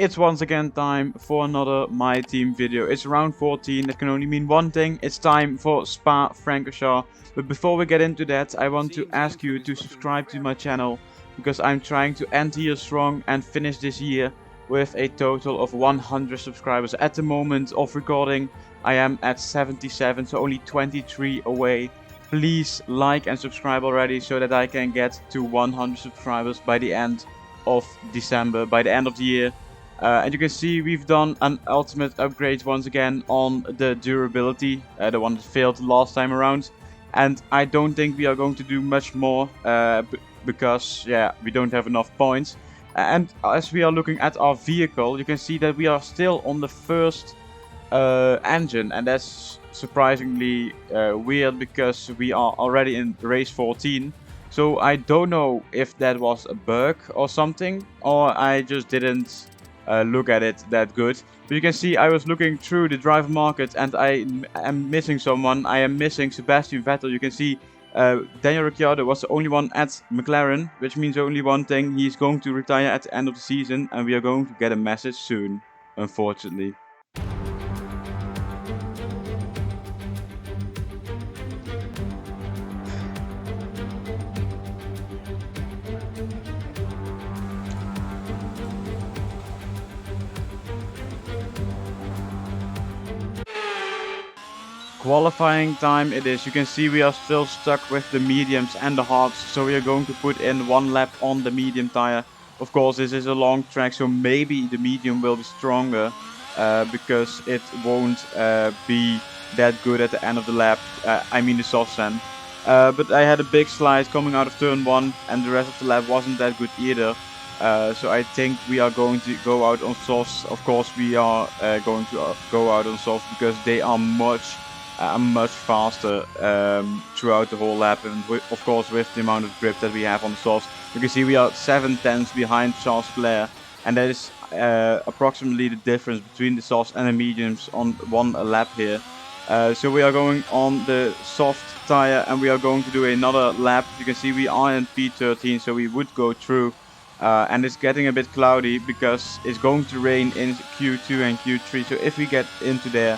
It's once again time for another MyTeam video. It's round 14, that can only mean one thing. It's time for Francorchamps. But before we get into that, I want to ask you to subscribe to my channel, because I'm trying to end the year strong and finish this year with a total of 100 subscribers. At the moment of recording, I am at 77, so only 23 away. Please like and subscribe already so that I can get to 100 subscribers by the end of December, by the end of the year. And you can see we've done an ultimate upgrade once again on the durability, the one that failed last time around. And I don't think we are going to do much more because, yeah, we don't have enough points. And as we are looking at our vehicle, you can see that we are still on the first engine, and that's surprisingly weird because we are already in race 14. So I don't know if that was a bug or something, or I just didn't look at it that good. But you can see I was looking through the driver market and I am missing someone. I am missing Sebastian Vettel. You can see Daniel Ricciardo was the only one at McLaren, which means only one thing: he's going to retire at the end of the season, and we are going to get a message soon, unfortunately. Qualifying time it is. You can see we are still stuck with the mediums and the hards, so we are going to put in one lap on the medium tire. Of course, this is a long track, so maybe the medium will be stronger because it won't be that good at the end of the lap. I mean the soft sand. But I had a big slide coming out of turn 1 and the rest of the lap wasn't that good either. So I think we are going to go out on softs. Of course we are going to go out on softs because they are much faster throughout the whole lap, and of course with the amount of grip that we have on the softs. You can see we are 7 tenths behind Charles Leclerc, and that is approximately the difference between the softs and the mediums on one lap here. So we are going on the soft tire and we are going to do another lap. You can see we are in P13, so we would go through. And it's getting a bit cloudy because it's going to rain in Q2 and Q3, so if we get into there,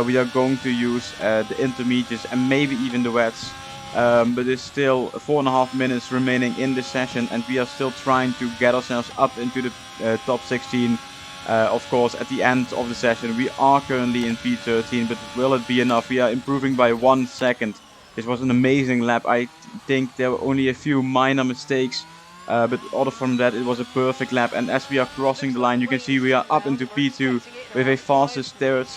we are going to use the intermediates and maybe even the wets. But there's still 4.5 minutes remaining in this session and we are still trying to get ourselves up into the top 16. Of course, at the end of the session we are currently in P13, but will it be enough? We are improving by 1 second. This was an amazing lap. I think there were only a few minor mistakes. But other from that, it was a perfect lap, and as we are crossing the line, you can see we are up into P2 with a fastest third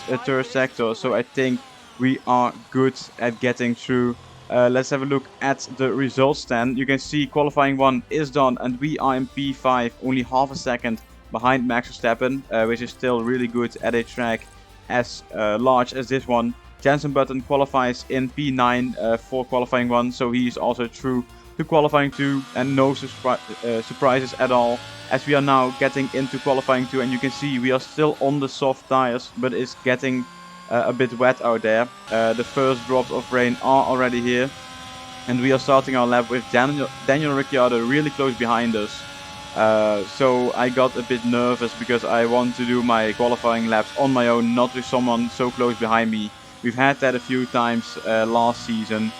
sector, so I think we are good at getting through. Let's have a look at the results then. You can see qualifying 1 is done and we are in P5, only half a second behind Max Verstappen, which is still really good at a track as large as this one. Jenson Button qualifies in P9 for qualifying 1, so he is also through to qualifying 2, and no surprises at all, as we are now getting into qualifying 2, and you can see we are still on the soft tires, but it's getting a bit wet out there. The first drops of rain are already here, and we are starting our lap with Daniel Ricciardo really close behind us. So I got a bit nervous because I want to do my qualifying laps on my own, not with someone so close behind me. We've had that a few times last season.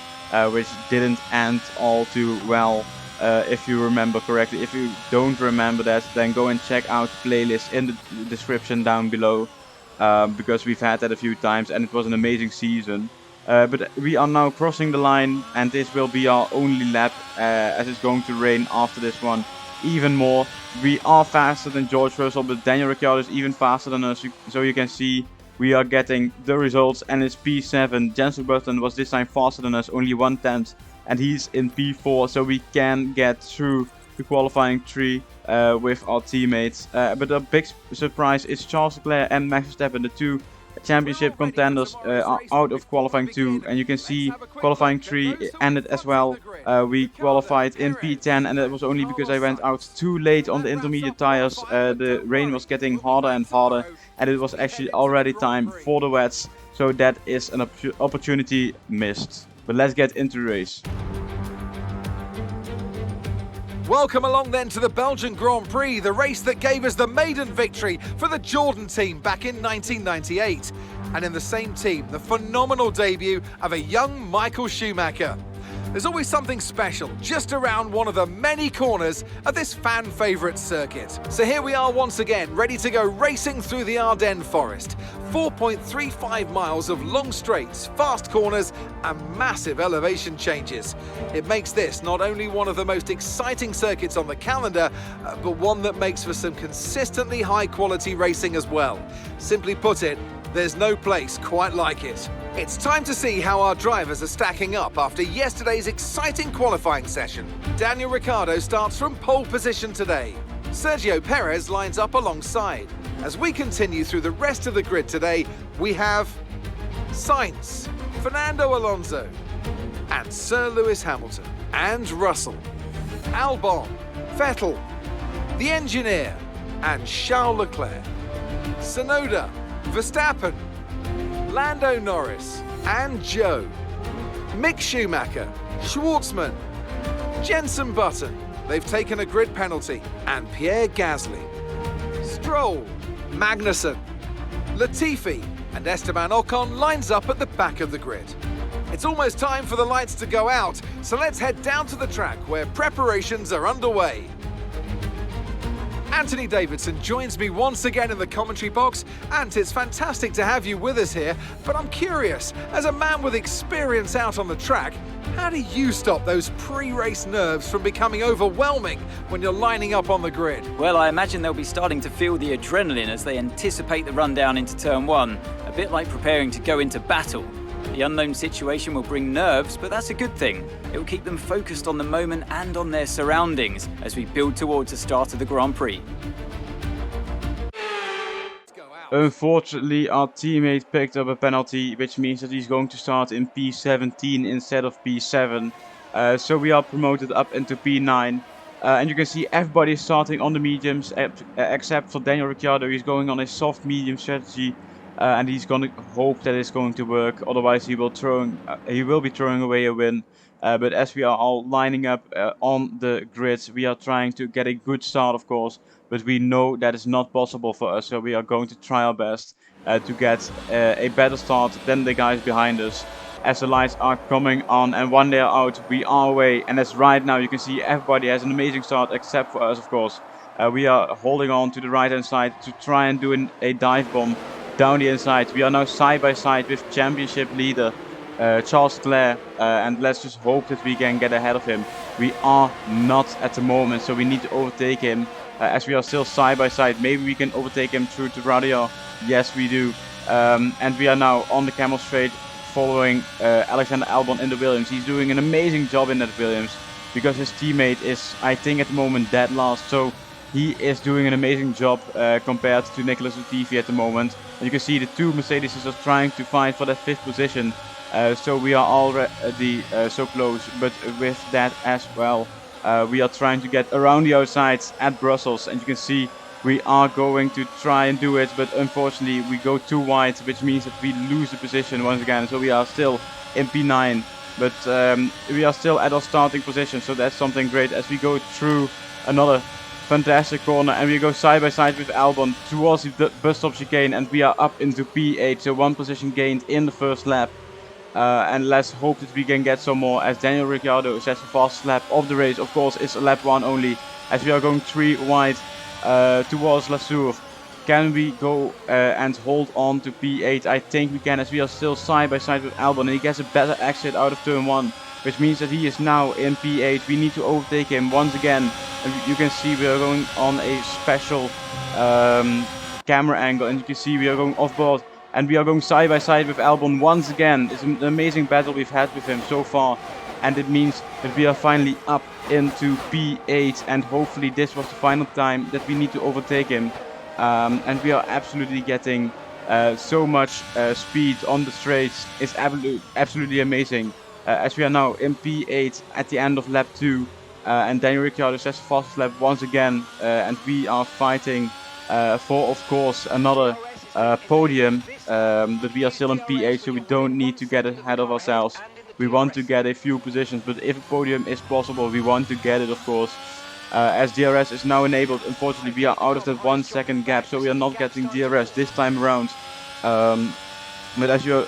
Which didn't end all too well, if you remember correctly. If you don't remember that, then go and check out the playlist in the description down below, because we've had that a few times and it was an amazing season. But we are now crossing the line and this will be our only lap, as it's going to rain after this one even more. We are faster than George Russell, but Daniel Ricciardo is even faster than us, so you can see we are getting the results, and it's P7. Jenson Button was this time faster than us, only 1 tenth, and he's in P4, so we can get through the qualifying 3 with our teammates. But a big surprise is Charles Leclerc and Max Verstappen, the 2 championship contenders, are out of qualifying 2, and you can see qualifying 3 ended as well. We qualified in P10, and that was only because I went out too late on the intermediate tires. The rain was getting harder and harder, and it was actually already time for the wets, so that is an opportunity missed. But let's get into the race. Welcome along then to the Belgian Grand Prix, the race that gave us the maiden victory for the Jordan team back in 1998. And in the same team, the phenomenal debut of a young Michael Schumacher. There's always something special just around one of the many corners of this fan favourite circuit. So here we are once again, ready to go racing through the Ardennes forest. 4.35 miles of long straights, fast corners and massive elevation changes. It makes this not only one of the most exciting circuits on the calendar, but one that makes for some consistently high quality racing as well. Simply put it, there's no place quite like it. It's time to see how our drivers are stacking up after yesterday's exciting qualifying session. Daniel Ricciardo starts from pole position today. Sergio Perez lines up alongside. As we continue through the rest of the grid today, we have Sainz, Fernando Alonso, and Sir Lewis Hamilton, and Russell, Albon, Vettel, the engineer, and Charles Leclerc, Tsunoda, Verstappen, Lando Norris, and Joe, Mick Schumacher, Schwartzman, Jenson Button, they've taken a grid penalty, and Pierre Gasly, Stroll, Magnussen, Latifi, and Esteban Ocon lines up at the back of the grid. It's almost time for the lights to go out, so let's head down to the track where preparations are underway. Anthony Davidson joins me once again in the commentary box. Ant, it's fantastic to have you with us here, but I'm curious, as a man with experience out on the track, how do you stop those pre-race nerves from becoming overwhelming when you're lining up on the grid? Well, I imagine they'll be starting to feel the adrenaline as they anticipate the rundown into turn one, a bit like preparing to go into battle. The unknown situation will bring nerves, but that's a good thing. It will keep them focused on the moment and on their surroundings as we build towards the start of the Grand Prix. Unfortunately, our teammate picked up a penalty, which means that he's going to start in P17 instead of P7. So we are promoted up into P9. And you can see everybody starting on the mediums, except for Daniel Ricciardo. He's going on a soft medium strategy. And he's going to hope that it's going to work. Otherwise, he will be throwing away a win. But as we are all lining up on the grids, we are trying to get a good start, of course. But we know that is not possible for us. So we are going to try our best to get a better start than the guys behind us. As the lights are coming on and when they are out, we are away. And as right now, you can see everybody has an amazing start except for us, of course. We are holding on to the right-hand side to try and do a dive bomb down the inside. We are now side by side with championship leader Charles Leclerc, and let's just hope that we can get ahead of him. We are not at the moment, so we need to overtake him as we are still side by side. Maybe we can overtake him through to Radio. Yes, we do. And we are now on the Camel Straight following Alexander Albon in the Williams. He's doing an amazing job in that Williams because his teammate is, I think, at the moment dead last. So he is doing an amazing job compared to Nicholas Latifi at the moment. And you can see the two Mercedes are trying to fight for that 5th position. So we are already so close. But with that as well, we are trying to get around the outside at Brussels. And you can see we are going to try and do it. But unfortunately, we go too wide, which means that we lose the position once again. So we are still in P9. But we are still at our starting position. So that's something great as we go through another fantastic corner, and we go side by side with Albon towards the bus stop chicane, and we are up into P8, so 1 position gained in the first lap. And let's hope that we can get some more as Daniel Ricciardo sets the fastest lap of the race. Of course, it's lap 1 only as we are going 3 wide towards La Source. Can we go and hold on to P8? I think we can, as we are still side by side with Albon, and he gets a better exit out of turn 1. Which means that he is now in P8. We need to overtake him once again. And you can see we are going on a special camera angle. And you can see we are going off board. And we are going side by side with Albon once again. It's an amazing battle we've had with him so far. And it means that we are finally up into P8. And hopefully this was the final time that we need to overtake him. And we are absolutely getting so much speed on the straights. It's absolutely amazing. As we are now in P8 at the end of lap 2. And Daniel Ricciardo sets the fastest lap once again. And we are fighting for, of course, another podium. But we are still in P8, so we don't need to get ahead of ourselves. We want to get a few positions, but if a podium is possible, we want to get it, of course. As DRS is now enabled, unfortunately we are out of that 1 second gap, so we are not getting DRS this time around. But as you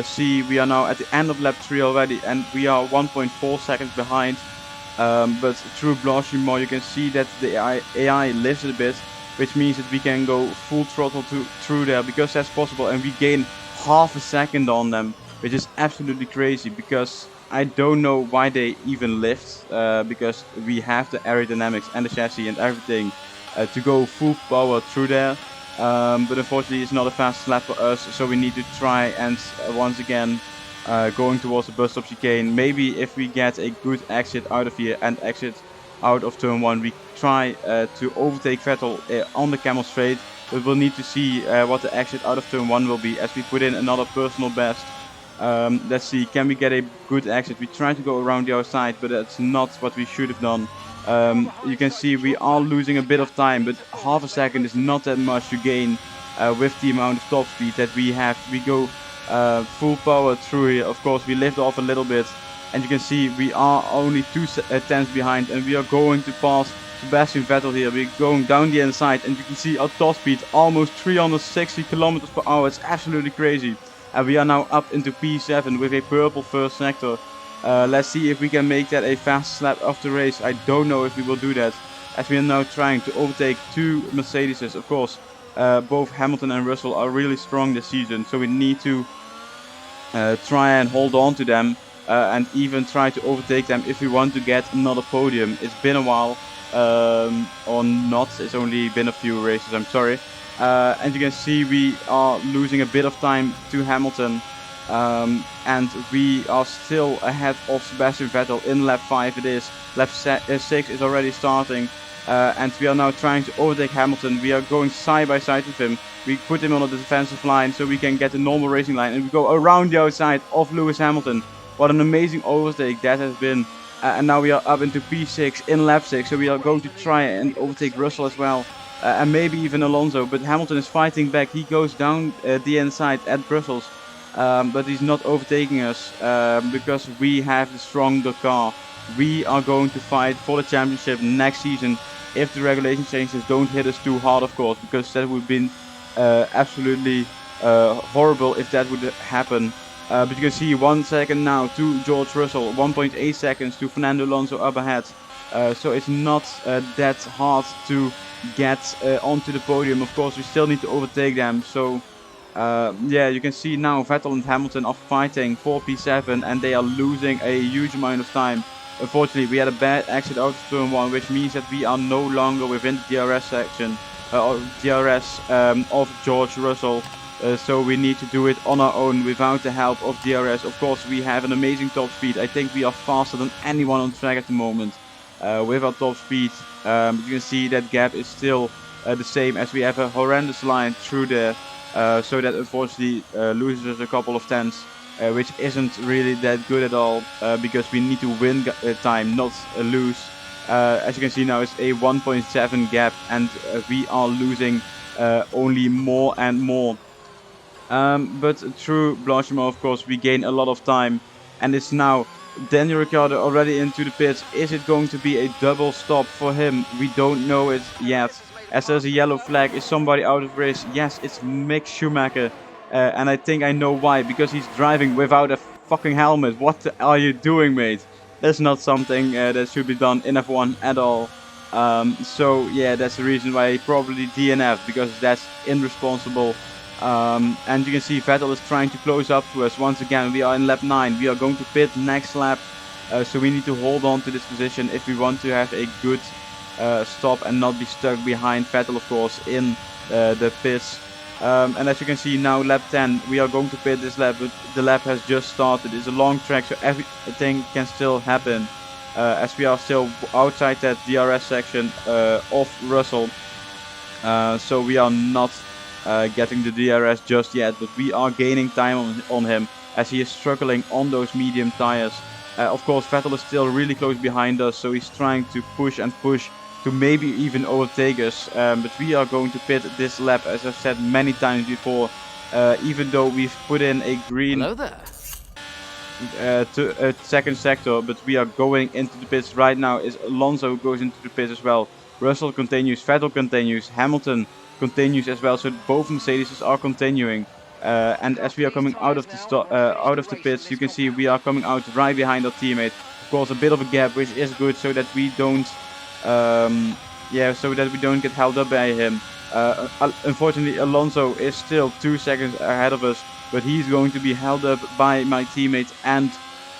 see, we are now at the end of lap 3 already, and we are 1.4 seconds behind. But through Blanchimont you can see that the AI lives a bit, which means that we can go full throttle through there, because that's possible, and we gain half a second on them, which is absolutely crazy, because I don't know why they even lift, because we have the aerodynamics and the chassis and everything to go full power through there. But unfortunately it's not a fast lap for us, so we need to try and once again going towards the bus stop chicane. Maybe if we get a good exit out of here and exit out of turn 1, we try to overtake Vettel on the camel straight, but we'll need to see what the exit out of turn 1 will be, as we put in another personal best. Let's see, can we get a good exit? We try to go around the outside, but that's not what we should have done. You can see we are losing a bit of time, but half a second is not that much to gain with the amount of top speed that we have. We go full power through here. Of course we lift off a little bit, and you can see we are only 2 tenths behind, and we are going to pass Sebastian Vettel here. We're going down the inside, and you can see our top speed almost 360 kilometers per hour. It's absolutely crazy. And we are now up into P7 with a purple first sector. Let's see if we can make that a fast lap of the race. I don't know if we will do that, as we are now trying to overtake 2 Mercedeses. Of course, both Hamilton and Russell are really strong this season, so we need to try and hold on to them and even try to overtake them if we want to get another podium. It's been a while, or not, it's only been a few races, I'm sorry. And you can see we are losing a bit of time to Hamilton, and we are still ahead of Sebastian Vettel in lap 5 it is. Lap 6 is already starting, and we are now trying to overtake Hamilton. We are going side by side with him. We put him on the defensive line so we can get a normal racing line, and we go around the outside of Lewis Hamilton. What an amazing overtake that has been. And now we are up into P6 in lap 6, so we are going to try and overtake Russell as well. And maybe even Alonso, but Hamilton is fighting back. He goes down the inside at Brussels, but he's not overtaking us because we have the stronger car. We are going to fight for the championship next season if the regulation changes don't hit us too hard, of course, because that would have been absolutely horrible if that would happen. But you can see 1 second now to George Russell, 1.8 seconds to Fernando Alonso up ahead. So it's not that hard to get onto the podium. Of course we still need to overtake them, so yeah, you can see now Vettel and Hamilton are fighting for P7, and they are losing a huge amount of time. Unfortunately we had a bad exit out of turn 1, which means that we are no longer within the DRS section, or DRS of George Russell. So we need to do it on our own without the help of DRS. Of course we have an amazing top speed. I think we are faster than anyone on track at the moment. With our top speed, you can see that gap is still the same, as we have a horrendous line through there, so that unfortunately loses us a couple of tenths, which isn't really that good at all, because we need to win time, not lose. As you can see now, it's a 1.7 gap, and we are losing only more and more. But through Blanchimont, of course, we gain a lot of time, and it's now Daniel Ricciardo already into the pits. Is it going to be a double stop for him? We don't know it yet, as there's a yellow flag. Is somebody out of race? Yes, it's Mick Schumacher, and I think I know why, because he's driving without a fucking helmet. What are you doing, mate? That's not something that should be done in F1 at all. So yeah, that's the reason why he probably DNF, because that's irresponsible. And you can see Vettel is trying to close up to us. Once again, we are in lap 9. We are going to pit next lap, so we need to hold on to this position if we want to have a good stop and not be stuck behind Vettel, of course, in the pits. And as you can see now, lap 10, we are going to pit this lap, but the lap has just started. It's a long track, so everything can still happen, as we are still outside that DRS section of Russell. So we are not getting the DRS just yet, but we are gaining time on him, as he is struggling on those medium tires. Of course Vettel is still really close behind us, so he's trying to push and push to maybe even overtake us, but we are going to pit this lap, as I've said many times before, even though we've put in a green... Hello there. second sector, but we are going into the pits right now. Is Alonso goes into the pits as well. Russell continues, Vettel continues, Hamilton continues as well. So both Mercedes are continuing. And as we are coming out of the pits, you can see we are coming out right behind our teammate. Of course, a bit of a gap, which is good, so that we don't, get held up by him. Unfortunately, Alonso is still 2 seconds ahead of us, but he's going to be held up by my teammate and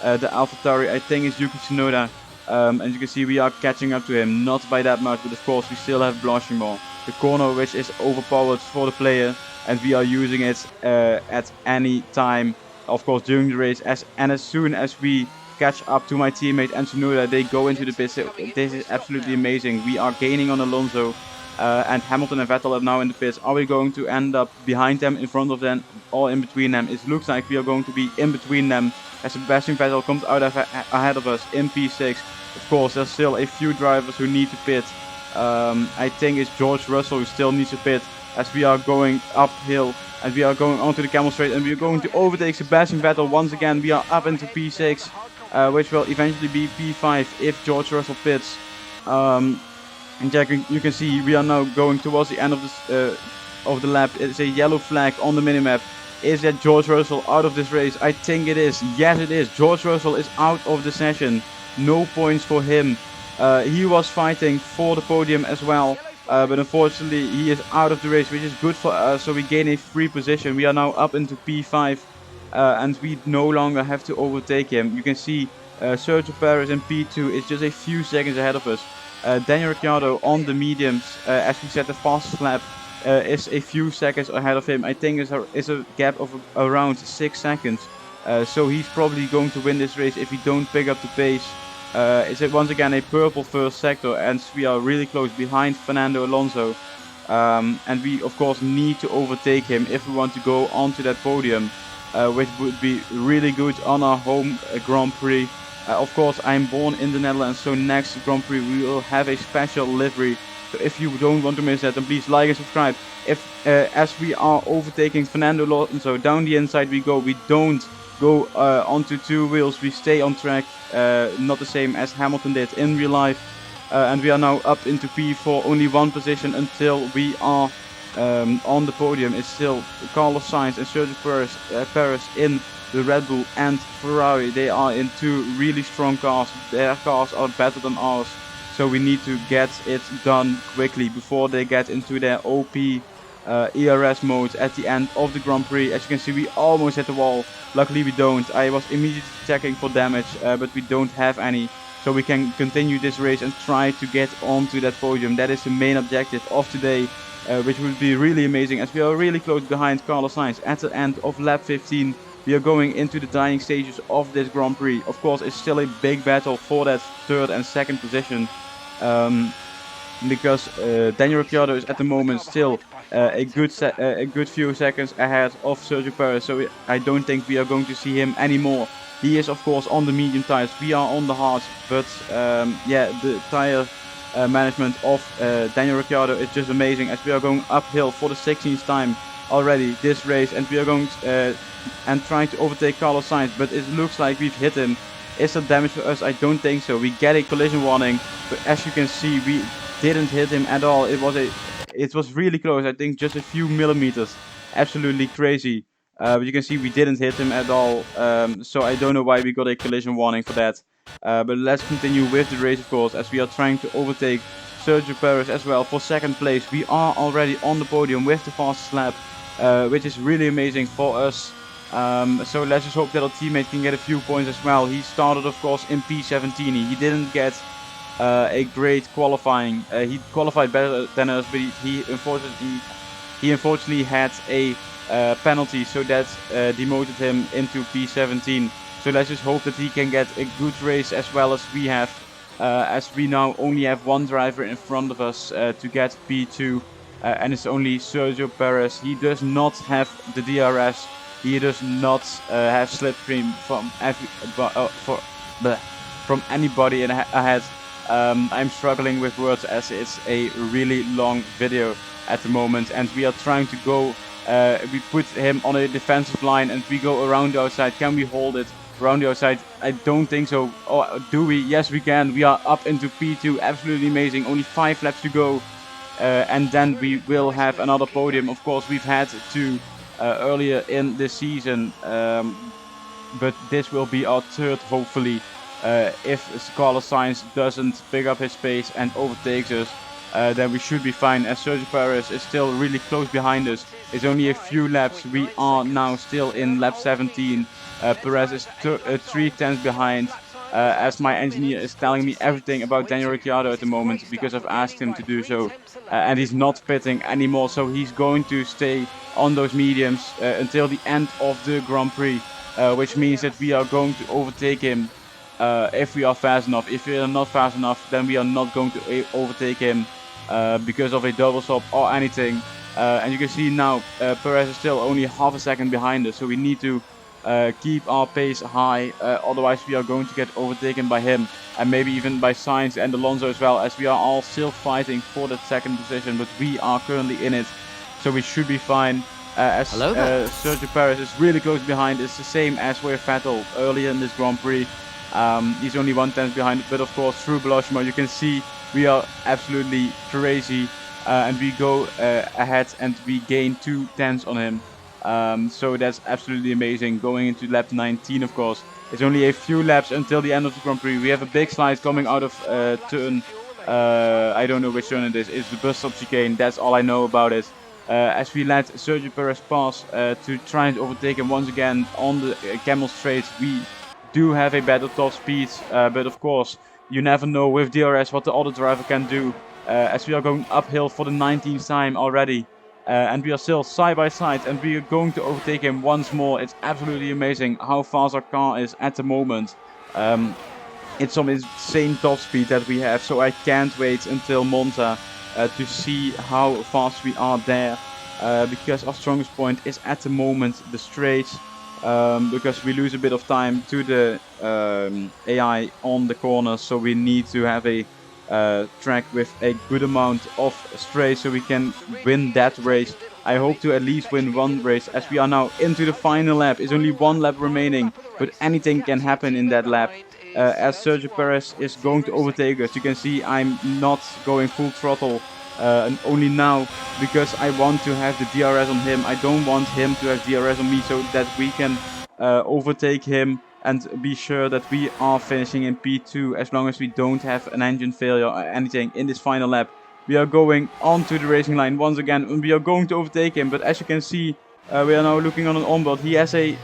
the AlphaTauri. I think it's Yuki Tsunoda. And you can see we are catching up to him, not by that much, but of course we still have Blanchimont. The corner which is overpowered for the player, and we are using it at any time, of course, during the race. As soon as we catch up to my teammate and Tsunoda, they go into the pits. This is absolutely amazing. We are gaining on Alonso, and Hamilton and Vettel are now in the pits. Are we going to end up behind them, in front of them, or in between them? It looks like we are going to be in between them, as Sebastian Vettel comes out ahead of us in P6. Of course, there's still a few drivers who need to pit. I think it's George Russell who still needs to pit, as we are going uphill and we are going onto the Camel Straight, and we are going to overtake Sebastian Vettel once again. We are up into P6, which will eventually be P5 if George Russell pits. And you can see we are now going towards the end of the lap. It's a yellow flag on the minimap. Is that George Russell out of this race? I think it is. Yes, it is. George Russell is out of the session. No points for him. He was fighting for the podium as well, but unfortunately he is out of the race, which is good for us. So we gain a free position. We are now up into P5, and we no longer have to overtake him. You can see Sergio Perez in P2 is just a few seconds ahead of us. Daniel Ricciardo on the mediums, as we said, the fastest lap, is a few seconds ahead of him. I think it's a gap of around 6 seconds. So he's probably going to win this race if we don't pick up the pace. It's once again a purple first sector, and we are really close behind Fernando Alonso. And we of course need to overtake him if we want to go onto that podium, which would be really good on our home Grand Prix. Of course, I'm born in the Netherlands, so next Grand Prix we will have a special livery. So if you don't want to miss that, then please like and subscribe. As we are overtaking Fernando Alonso, down the inside we go. We don't go onto two wheels, we stay on track, not the same as Hamilton did in real life. And we are now up into P4, only one position until we are on the podium. It's still Carlos Sainz and Sergio Perez in the Red Bull and Ferrari. They are in two really strong cars. Their cars are better than ours, so we need to get it done quickly before they get into their OP ERS mode at the end of the Grand Prix. As you can see, we almost hit the wall. Luckily we don't. I was immediately checking for damage, but we don't have any, so we can continue this race and try to get onto that podium. That is the main objective of today, which would be really amazing, as we are really close behind Carlos Sainz. At the end of lap 15, we are going into the dying stages of this Grand Prix. Of course, it's still a big battle for that third and second position, because Daniel Ricciardo is at the moment still a good few seconds ahead of Sergio Perez, so I don't think we are going to see him anymore. He is of course on the medium tires, we are on the hards, but the tire management of Daniel Ricciardo is just amazing, as we are going uphill for the 16th time already this race, and we are going and trying to overtake Carlos Sainz, but it looks like we've hit him. Is that damage for us? I don't think so. We get a collision warning, but as you can see, we didn't hit him at all. It was really close. I think just a few millimeters. Absolutely crazy. But you can see we didn't hit him at all. So I don't know why we got a collision warning for that. But let's continue with the race, of course, as we are trying to overtake Sergio Perez as well for second place. We are already on the podium with the fastest lap, which is really amazing for us. So let's just hope that our teammate can get a few points as well. He started of course in P17. He didn't get a great qualifying. He qualified better than us, but he unfortunately had a penalty, so that demoted him into P17. So let's just hope that he can get a good race as well as we have, as we now only have one driver in front of us to get P2, and it's only Sergio Perez. He does not have the DRS. He does not have slipstream from anybody ahead. I'm struggling with words as it's a really long video at the moment, and we are trying to go. We put him on a defensive line and we go around the outside. Can we hold it? around the outside? I don't think so. Oh, do we? Yes, we can. We are up into P2. Absolutely amazing. Only 5 laps to go. And then we will have another podium. Of course, we've had 2 earlier in the season. But this will be our 3rd, hopefully. If Carlos Sainz doesn't pick up his pace and overtakes us, then we should be fine, as Sergio Perez is still really close behind us. It's only a few laps. We are now still in lap 17. Perez is 3 tenths behind, as my engineer is telling me everything about Daniel Ricciardo at the moment, because I've asked him to do so. And he's not pitting anymore, so he's going to stay on those mediums until the end of the Grand Prix, which means that we are going to overtake him if we are fast enough. If we are not fast enough, then we are not going to overtake him because of a double stop or anything. And you can see now Perez is still only half a second behind us, so we need to keep our pace high, otherwise we are going to get overtaken by him and maybe even by Sainz and Alonso as well, as we are all still fighting for that 2nd position, but we are currently in it, so we should be fine. As Sergio Perez is really close behind. It's the same as with Vettel earlier in this Grand Prix. He's only 1 tenth behind, but of course through Belgium you can see we are absolutely crazy, and we go ahead and we gain 2 tenths on him. So that's absolutely amazing. Going into lap 19, of course. It's only a few laps until the end of the Grand Prix. We have a big slide coming out of turn. I don't know which turn it is. It's the bus stop chicane. That's all I know about it. As we let Sergio Perez pass to try and overtake him once again on the Camel Straight, we do have a better top speed, but of course you never know with DRS what the other driver can do, as we are going uphill for the 19th time already, and we are still side by side and we are going to overtake him once more. It's absolutely amazing how fast our car is at the moment. It's some insane top speed that we have, so I can't wait until Monza to see how fast we are there, because our strongest point is at the moment the straights, because we lose a bit of time to the AI on the corners, so we need to have a track with a good amount of straights so we can win that race. I hope to at least win 1 race, as we are now into the final lap. It's only 1 lap remaining, but anything can happen in that lap. As Sergio Perez is going to overtake us, you can see I'm not going full throttle, and only now because I want to have the DRS on him. I don't want him to have DRS on me, so that we can overtake him and be sure that we are finishing in P2 as long as we don't have an engine failure or anything in this final lap. We are going onto the racing line once again and we are going to overtake him, but as you can see, we are now looking on an onboard. He has a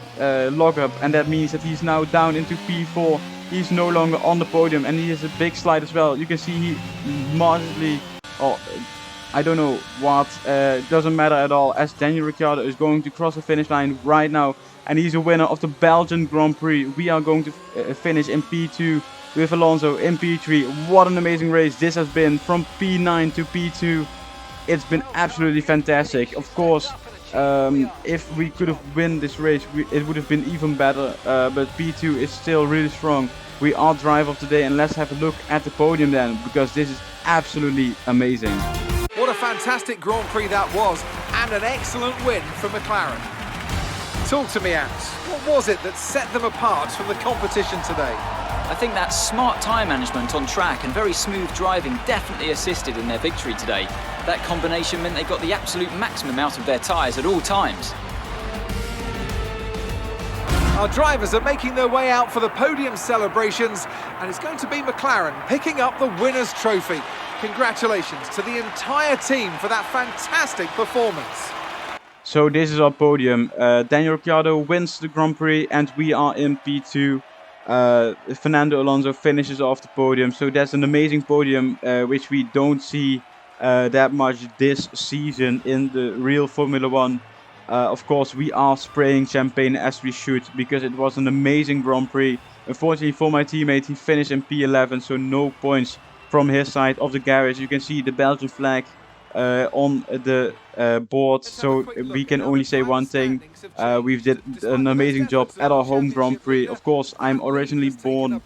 lockup, and that means that he's now down into P4. He's no longer on the podium, and he has a big slide as well. You can see he marginally, or I don't know what, doesn't matter at all, as Daniel Ricciardo is going to cross the finish line right now, and he's a winner of the Belgian Grand Prix. We are going to finish in P2 with Alonso in P3. What an amazing race this has been, from P9 to P2. It's been absolutely fantastic. Of course, if we could have won this race, it would have been even better, but P2 is still really strong. We are driver of the day, and let's have a look at the podium then, because this is absolutely amazing. What a fantastic Grand Prix that was, and an excellent win for McLaren. Talk to me, Ants. What was it that set them apart from the competition today? I think that smart tyre management on track and very smooth driving definitely assisted in their victory today. That combination meant they got the absolute maximum out of their tyres at all times. Our drivers are making their way out for the podium celebrations, and it's going to be McLaren picking up the winner's trophy. Congratulations to the entire team for that fantastic performance. So this is our podium. Daniel Ricciardo wins the Grand Prix and we are in P2. Fernando Alonso finishes off the podium. So that's an amazing podium, which we don't see that much this season in the real Formula 1. Of course, we are spraying champagne as we should, because it was an amazing Grand Prix. Unfortunately for my teammate, he finished in P11, so no points from his side of the garage. You can see the Belgian flag on the board, so we can only say one thing: we did an amazing job at our home Grand Prix. Of course, I'm originally born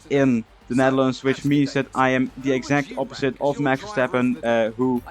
in the Netherlands, which means that I am the exact opposite of Max Verstappen, who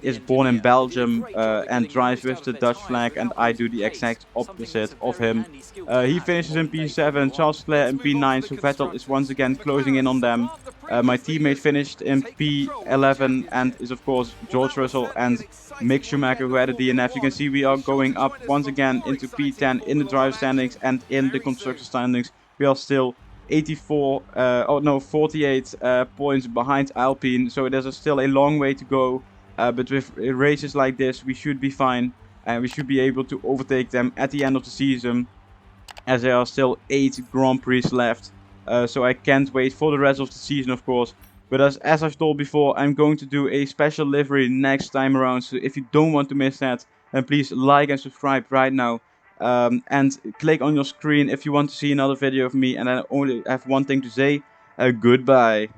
is born in Belgium and drives with the Dutch flag, and I do the exact opposite of him. He finishes in P7, Charles Leclerc in P9, so Vettel is once again closing in on them. My teammate finished in P11 and is of course George Russell and Mick Schumacher, who had a DNF. You can see we are going up once again into P10 in the driver standings, and in the constructor standings we are still 48 points behind Alpine, so there's still a long way to go, but with races like this we should be fine and we should be able to overtake them at the end of the season, as there are still 8 Grand Prix left. So I can't wait for the rest of the season, of course. But as I've told before, I'm going to do a special livery next time around. So if you don't want to miss that, then please like and subscribe right now. And click on your screen if you want to see another video of me. And I only have one thing to say. Goodbye.